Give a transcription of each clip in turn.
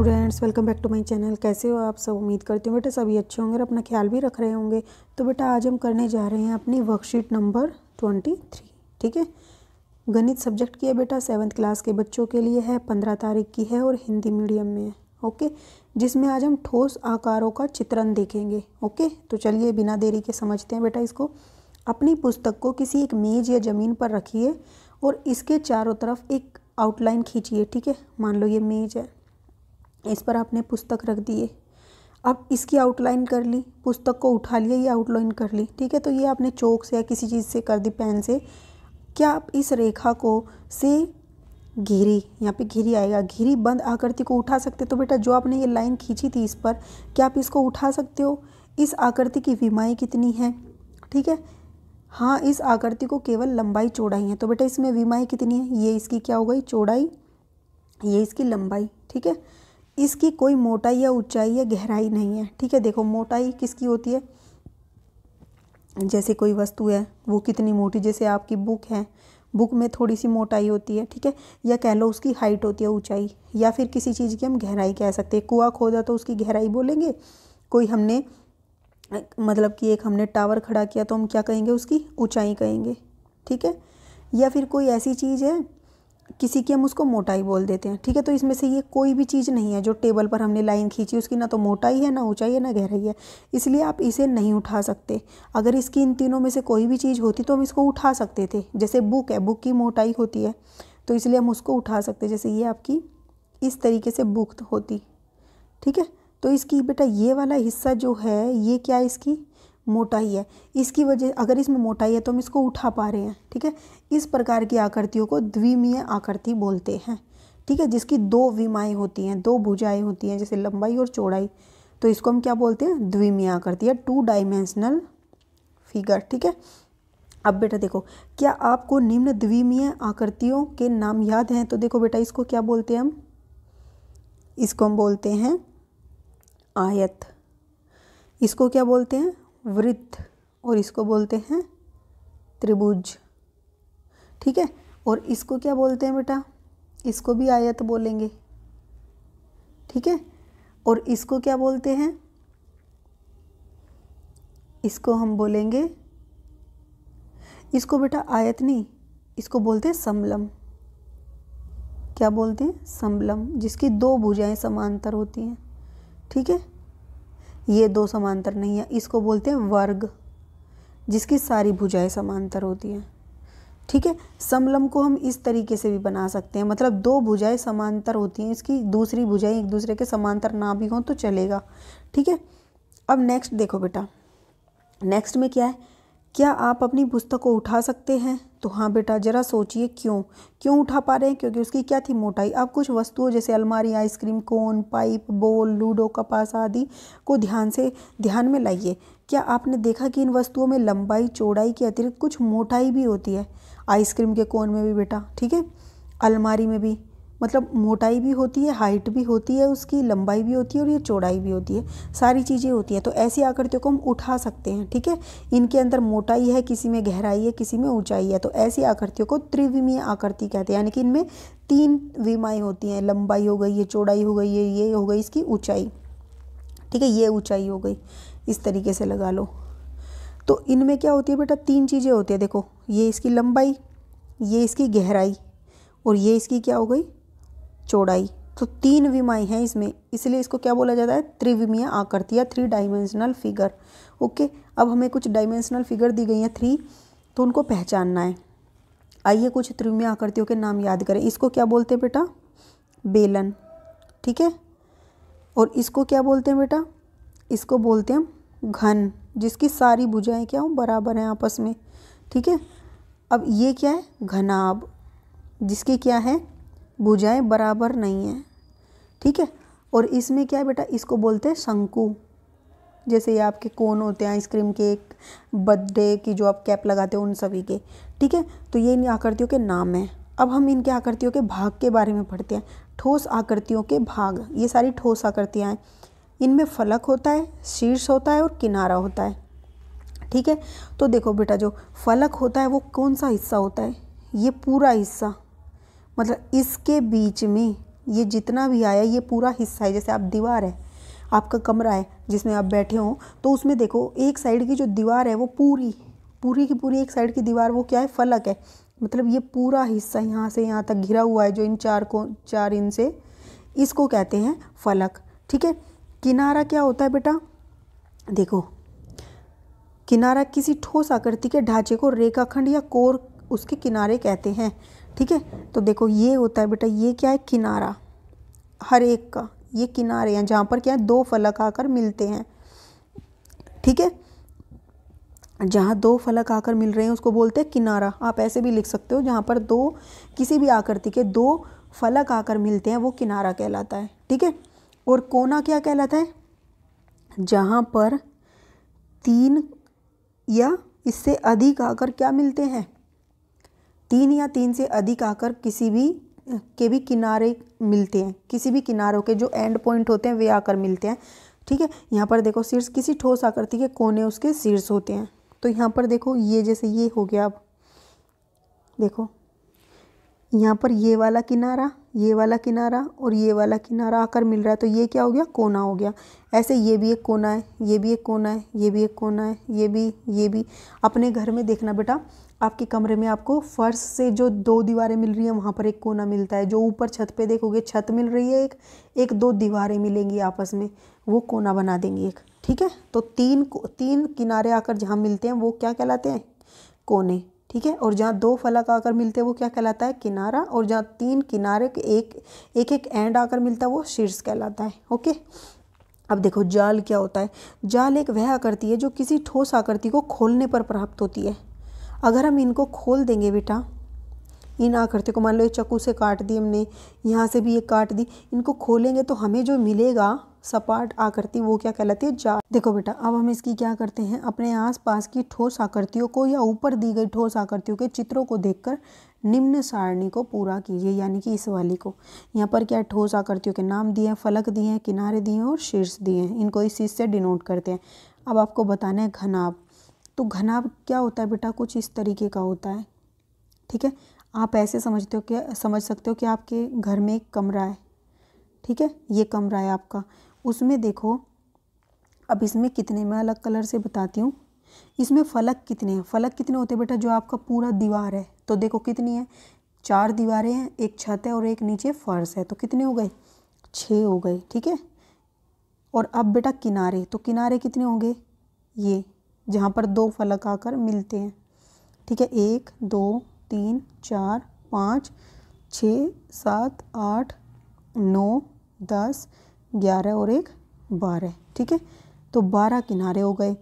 Students, welcome back to my channel. कैसे हो आप सब? उम्मीद करती हूँ बेटा सभी अच्छे होंगे और अपना ख्याल भी रख रहे होंगे। तो बेटा आज हम करने जा रहे हैं अपनी वर्कशीट नंबर 23। ठीक है, गणित सब्जेक्ट की है बेटा, 7th क्लास के बच्चों के लिए है, 15 तारीख की है और हिंदी मीडियम में है। ओके, जिसमें आज हम ठोस आकारों का चित्रण देखेंगे। ओके, तो चलिए बिना देरी के समझते हैं बेटा इसको। अपनी पुस्तक को किसी एक मेज़ या ज़मीन पर रखिए और इसके चारों तरफ एक आउटलाइन खींचिए। ठीक है, मान लो ये मेज़ है, इस पर आपने पुस्तक रख दिए। अब इसकी आउटलाइन कर ली, पुस्तक को उठा लिया, ये आउटलाइन कर ली। ठीक है, तो ये आपने चौक से या किसी चीज़ से कर दी, पेन से। क्या आप इस रेखा को से घिरी, यहाँ पे घिरी आएगा, घिरी बंद आकृति को उठा सकते? तो बेटा जो आपने ये लाइन खींची थी इस पर, क्या आप इसको उठा सकते हो? इस आकृति की विमाएँ कितनी है? ठीक है, हाँ, इस आकृति को केवल लंबाई चौड़ाई है। तो बेटा इसमें विमाएँ कितनी है? ये इसकी क्या हो गई? चौड़ाई, ये इसकी लंबाई। ठीक है, इसकी कोई मोटाई या ऊंचाई या गहराई नहीं है। ठीक है, देखो मोटाई किसकी होती है? जैसे कोई वस्तु है वो कितनी मोटी, जैसे आपकी बुक है, बुक में थोड़ी सी मोटाई होती है। ठीक है, या कह लो उसकी हाइट होती है, ऊंचाई, या फिर किसी चीज़ की हम गहराई कह सकते हैं। कुआं खोदा तो उसकी गहराई बोलेंगे। कोई हमने मतलब कि एक हमने टावर खड़ा किया तो हम क्या कहेंगे? उसकी ऊंचाई कहेंगे। ठीक है, या फिर कोई ऐसी चीज़ है किसी की हम उसको मोटाई बोल देते हैं। ठीक है, तो इसमें से ये कोई भी चीज़ नहीं है जो टेबल पर हमने लाइन खींची, उसकी ना तो मोटाई है, ना ऊंचाई है, ना गहराई है, इसलिए आप इसे नहीं उठा सकते। अगर इसकी इन तीनों में से कोई भी चीज़ होती तो हम इसको उठा सकते थे। जैसे बुक है, बुक की मोटाई होती है तो इसलिए हम उसको उठा सकते, जैसे ये आपकी इस तरीके से बुक होती। ठीक है, तो इसकी बेटा ये वाला हिस्सा जो है ये क्या है? इसकी मोटाई है। इसकी वजह, अगर इसमें मोटाई है तो हम इसको उठा पा रहे हैं। ठीक है, इस प्रकार की आकृतियों को द्विमीय आकृति बोलते हैं। ठीक है, जिसकी दो विमाएँ होती हैं, दो भुजाएं होती हैं, जैसे लंबाई और चौड़ाई, तो इसको हम क्या बोलते हैं? द्विमीय आकृति या 2 डायमेंशनल फिगर। ठीक है, अब बेटा देखो, क्या आपको निम्न द्विमीय आकृतियों के नाम याद हैं? तो देखो बेटा, इसको क्या बोलते हैं हम? इसको हम बोलते हैं आयत, इसको क्या बोलते हैं? वृत्त, और इसको बोलते हैं त्रिभुज। ठीक है, और इसको क्या बोलते हैं बेटा? इसको भी आयत बोलेंगे। ठीक है, और इसको क्या बोलते हैं? इसको हम बोलेंगे, इसको बेटा आयत नहीं, इसको बोलते हैं समलम। क्या बोलते हैं? समलम, जिसकी दो भुजाएं समांतर होती हैं। ठीक है, ये दो समांतर नहीं है, इसको बोलते हैं वर्ग, जिसकी सारी भुजाएं समांतर होती हैं। ठीक है, समलम को हम इस तरीके से भी बना सकते हैं, मतलब दो भुजाएं समांतर होती हैं, इसकी दूसरी भुजाएं एक दूसरे के समांतर ना भी हों तो चलेगा। ठीक है, अब नेक्स्ट देखो बेटा, नेक्स्ट में क्या है? क्या आप अपनी पुस्तक को उठा सकते हैं? तो हाँ बेटा, जरा सोचिए क्यों उठा पा रहे हैं? क्योंकि उसकी क्या थी? मोटाई। अब कुछ वस्तुओं जैसे अलमारी, ice cream cone, pipe, ball, ludo, कपास आदि को ध्यान में लाइए। क्या आपने देखा कि इन वस्तुओं में लंबाई चौड़ाई के अतिरिक्त कुछ मोटाई भी होती है? आइसक्रीम के कोन में भी बेटा, ठीक है, अलमारी में भी, मतलब मोटाई भी होती है, हाइट भी होती है, उसकी लंबाई भी होती है और ये चौड़ाई भी होती है, सारी चीज़ें होती हैं। तो ऐसी आकृतियों को हम उठा सकते हैं। ठीक है, इनके अंदर मोटाई है, किसी में गहराई है, किसी में ऊंचाई है, तो ऐसी आकृतियों को त्रिविमीय आकृति कहते हैं। यानी कि इनमें 3 विमाएँ होती हैं, लंबाई हो गई, ये चौड़ाई हो गई, ये हो गई इसकी ऊँचाई। ठीक है, ये ऊँचाई हो गई, इस तरीके से लगा लो। तो इनमें क्या होती है बेटा? 3 चीज़ें होती है। देखो, ये इसकी लंबाई, ये इसकी गहराई, और ये इसकी क्या हो गई? चौड़ाई। तो 3 विमाएँ हैं इसमें, इसलिए इसको क्या बोला जाता है? त्रिविमीय आकृति या 3 डायमेंशनल फिगर। ओके, अब हमें कुछ डायमेंशनल फिगर दी गई हैं 3, तो उनको पहचानना है। आइए कुछ त्रिविमीय आकृतियों के नाम याद करें। इसको क्या बोलते हैं बेटा? बेलन। ठीक है, और इसको क्या बोलते हैं बेटा? इसको बोलते हैं घन, जिसकी सारी भुजाएं क्या हो? बराबर हैं आपस में। ठीक है, अब ये क्या है? घनाभ, जिसकी क्या है? भुजाएं बराबर नहीं हैं। ठीक है, और इसमें क्या है बेटा? इसको बोलते हैं शंकु, जैसे ये आपके कोन होते हैं आइसक्रीम के, बर्थडे की जो आप कैप लगाते हो, उन सभी के। ठीक है, तो ये इन आकृतियों के नाम हैं। अब हम इनके आकृतियों के भाग के बारे में पढ़ते हैं। ठोस आकृतियों के भाग, ये सारी ठोस आकृतियाँ हैं। इनमें फलक होता है, शीर्ष होता है और किनारा होता है। ठीक है, तो देखो बेटा, जो फलक होता है वो कौन सा हिस्सा होता है? ये पूरा हिस्सा, मतलब इसके बीच में ये जितना भी आया ये पूरा हिस्सा है। जैसे आप दीवार है, आपका कमरा है जिसमें आप बैठे हो, तो उसमें देखो एक साइड की जो दीवार है वो पूरी की पूरी एक साइड की दीवार वो क्या है, फलक है। मतलब ये पूरा हिस्सा यहाँ से यहाँ तक घिरा हुआ है जो इन 4 इंच से, इसको कहते हैं फलक। ठीक है। किनारा क्या होता है बेटा, देखो किनारा किसी ठोस आकृति के ढांचे को रेखाखंड या कोर उसके किनारे कहते हैं। ठीक है। तो देखो ये होता है बेटा, ये क्या है, किनारा, हर एक का ये किनारे हैं जहाँ पर क्या है, 2 फलक आकर मिलते हैं। ठीक है। जहाँ 2 फलक आकर मिल रहे हैं उसको बोलते हैं किनारा। आप ऐसे भी लिख सकते हो, जहाँ पर किसी भी आकृति के 2 फलक आकर मिलते हैं वो किनारा कहलाता है। ठीक है। और कोना क्या कहलाता है, जहाँ पर 3 या इससे अधिक आकर क्या मिलते हैं, 3 या 3 से अधिक आकर किसी भी किनारे मिलते हैं। किसी भी किनारों के जो एंड पॉइंट होते हैं वे आकर मिलते हैं। ठीक है। यहाँ पर देखो शीर्ष, किसी ठोस आकृति के कोने उसके शीर्ष होते हैं। तो यहाँ पर देखो ये जैसे ये हो गया, अब देखो यहाँ पर ये वाला किनारा और ये वाला किनारा आकर मिल रहा है, तो ये क्या हो गया, कोना हो गया। ऐसे ये भी एक कोना है, ये भी एक कोना है, ये भी एक कोना है, ये भी। अपने घर में देखना बेटा, आपके कमरे में आपको फर्श से जो 2 दीवारें मिल रही हैं वहाँ पर एक कोना मिलता है। जो ऊपर छत पे देखोगे छत मिल रही है, एक 2 दीवारें मिलेंगी आपस में, वो कोना बना देंगी एक। ठीक है। तो 3 किनारे आकर जहाँ मिलते हैं वो क्या कहलाते हैं, कोने। ठीक है। और जहाँ 2 फलक आकर मिलते हैं वो क्या कहलाता है, किनारा। और जहाँ 3 किनारे के एक एंड आकर मिलता है वो शीर्ष कहलाता है। ओके। अब देखो जाल क्या होता है। जाल एक वह आकृति है जो किसी ठोस आकृति को खोलने पर प्राप्त होती है। अगर हम इनको खोल देंगे बेटा, इन आकृति को, मान लो ये चाकू से काट दी हमने, यहाँ से भी ये काट दी, इनको खोलेंगे तो हमें जो मिलेगा सपाट आकृति वो क्या कहलाती है, जाल। देखो बेटा अब हम इसकी क्या करते हैं, अपने आसपास की ठोस आकृतियों को या ऊपर दी गई ठोस आकृतियों के चित्रों को देखकर निम्न सारणी को पूरा कीजिए, यानी कि इस वाली को। यहाँ पर क्या ठोस आकृतियों के नाम दिए हैं, फलक दिए हैं, किनारे दिए हैं और शीर्ष दिए हैं। इनको इस चीज़ से डिनोट करते हैं। अब आपको बताना है घनाभ। तो घनाभ क्या होता है बेटा, कुछ इस तरीके का होता है। ठीक है। आप ऐसे समझ सकते हो कि आपके घर में एक कमरा है। ठीक है। ये कमरा है आपका, उसमें देखो, अब इसमें कितने, मैं अलग कलर से बताती हूँ। इसमें फलक कितने हैं, फलक कितने होते हैं बेटा, जो आपका पूरा दीवार है तो देखो कितनी है, 4 दीवारें हैं, एक छत है और एक नीचे फर्श है, तो कितने हो गए, 6 हो गए। ठीक है। और अब बेटा किनारे, तो किनारे कितने होंगे, ये जहाँ पर 2 फलक आकर मिलते हैं। ठीक है। 1 2 3 4 5 6 7 8 9 10 11 और एक 12। ठीक है। तो 12 किनारे हो गए।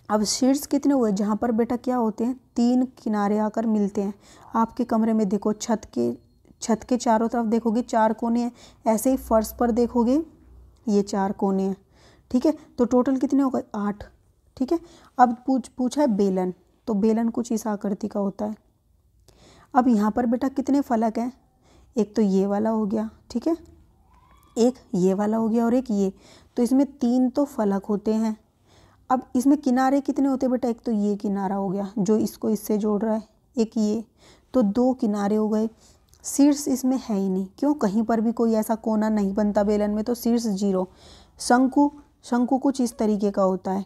अब शीर्ष कितने हुए, जहाँ पर बेटा क्या होते हैं, 3 किनारे आकर मिलते हैं। आपके कमरे में देखो छत के चारों तरफ देखोगे 4 कोने हैं, ऐसे ही फर्श पर देखोगे ये 4 कोने हैं। ठीक है। तो टोटल कितने हो गए, 8। ठीक है। अब पूछा है बेलन, तो बेलन कुछ इस आकृति का होता है। अब यहाँ पर बेटा कितने फलक हैं, एक तो ये वाला हो गया, ठीक है, एक ये वाला हो गया और एक ये, तो इसमें 3 तो फलक होते हैं। अब इसमें किनारे कितने होते हैं बेटा, एक तो ये किनारा हो गया जो इसको इससे जोड़ रहा है, एक ये, तो 2 किनारे हो गए। शीर्ष इसमें है ही नहीं, क्यों, कहीं पर भी कोई ऐसा कोना नहीं बनता बेलन में, तो शीर्ष 0। शंकु कुछ इस तरीके का होता है।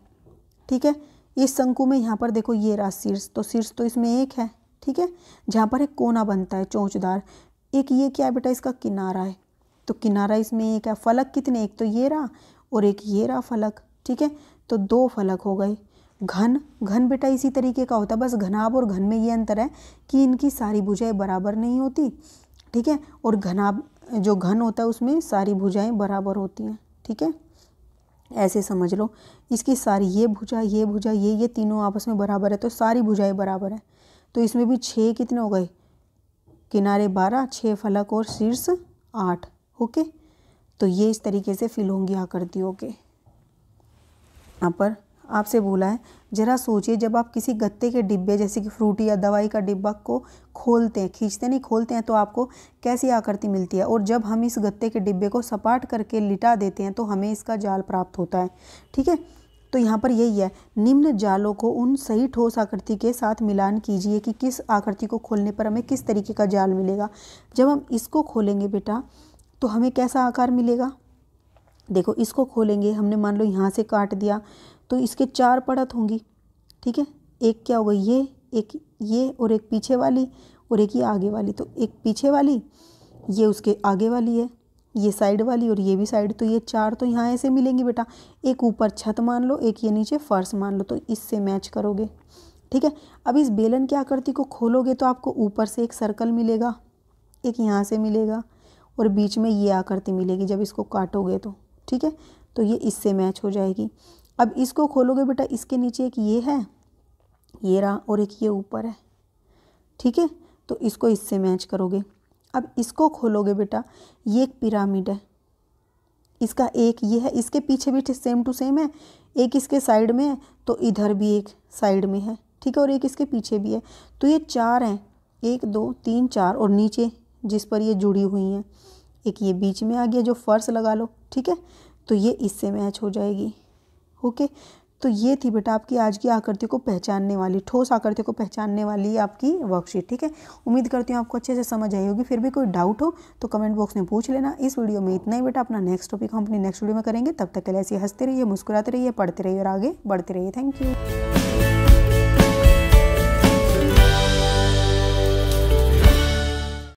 ठीक है। इस शंकु में यहाँ पर देखो ये रहा शीर्ष, तो शीर्ष तो इसमें एक है। ठीक है। जहाँ पर एक कोना बनता है चोंचदार, एक ये क्या है बेटा, इसका किनारा है, तो किनारा इसमें एक है। फलक कितने, एक तो ये रहा और एक ये रहा फलक। ठीक है। तो 2 फलक हो गए। घन बेटा इसी तरीके का होता है, बस घनाभ और घन में ये अंतर है कि इनकी सारी भुजाएं बराबर नहीं होती। ठीक है। और घनाभ जो घन होता है उसमें सारी भुजाएं बराबर होती हैं। ठीक है। ऐसे समझ लो, इसकी सारी ये भुजा ये तीनों आपस में बराबर है, तो सारी भुजाएं बराबर है। तो इसमें भी 6 कितने हो गए, किनारे 12, 6 फलक और शीर्ष 8। ओके। तो ये इस तरीके से फिल होंगी आकृतियों के। यहाँ पर आपसे बोला है, जरा सोचिए जब आप किसी गत्ते के डिब्बे जैसे कि फ्रूटी या दवाई का डिब्बा को खोलते हैं, खींचते नहीं, खोलते हैं, तो आपको कैसी आकृति मिलती है, और जब हम इस गत्ते के डिब्बे को सपाट करके लिटा देते हैं तो हमें इसका जाल प्राप्त होता है। ठीक है। तो यहाँ पर यही है, निम्न जालों को उन सही ठोस आकृति के साथ मिलान कीजिए कि किस आकृति को खोलने पर हमें किस तरीके का जाल मिलेगा। जब हम इसको खोलेंगे बेटा तो हमें कैसा आकार मिलेगा? देखो इसको खोलेंगे, हमने मान लो यहाँ से काट दिया तो इसके 4 परत होंगी, ठीक है। एक क्या होगा, ये एक, ये और एक पीछे वाली और एक ये आगे वाली। तो एक पीछे वाली, ये उसके आगे वाली है, ये साइड वाली और ये भी साइड। तो ये 4 तो यहाँ ऐसे मिलेंगी बेटा। एक ऊपर छत मान लो, एक ये नीचे फर्श मान लो, तो इससे मैच करोगे, ठीक है। अब इस बेलन की आकृति को खोलोगे तो आपको ऊपर से एक सर्कल मिलेगा, एक यहाँ से मिलेगा और बीच में ये आकृति मिलेगी जब इसको काटोगे तो, ठीक है। तो ये इससे मैच हो जाएगी। अब इसको खोलोगे बेटा, इसके नीचे एक ये है, ये रहा, और एक ये ऊपर है, ठीक है। तो इसको इससे मैच करोगे। अब इसको खोलोगे बेटा, ये एक पिरामिड है, इसका एक ये है, इसके पीछे भी सेम टू सेम है, एक इसके साइड में है तो इधर भी एक साइड में है, ठीक है, और एक इसके पीछे भी है। तो ये 4 हैं, 1 2 3 4, और नीचे जिस पर ये जुड़ी हुई हैं एक ये बीच में आ गया जो फर्श लगा लो, ठीक है। तो ये इससे मैच हो जाएगी, ओके। तो ये थी बेटा आपकी आज की आकृति को पहचानने वाली, ठोस आकृति को पहचानने वाली आपकी वर्कशीट, ठीक है। उम्मीद करती हूँ आपको अच्छे से समझ आई होगी। फिर भी कोई डाउट हो तो कमेंट बॉक्स में पूछ लेना। इस वीडियो में इतना ही बेटा, अपना नेक्स्ट टॉपिक हम अपनी नेक्स्ट वीडियो में करेंगे। तब तक के लिए ऐसे हंसते रहिए, मुस्कुराते रहिए, पढ़ते रहिए और आगे बढ़ते रहिए। Thank you.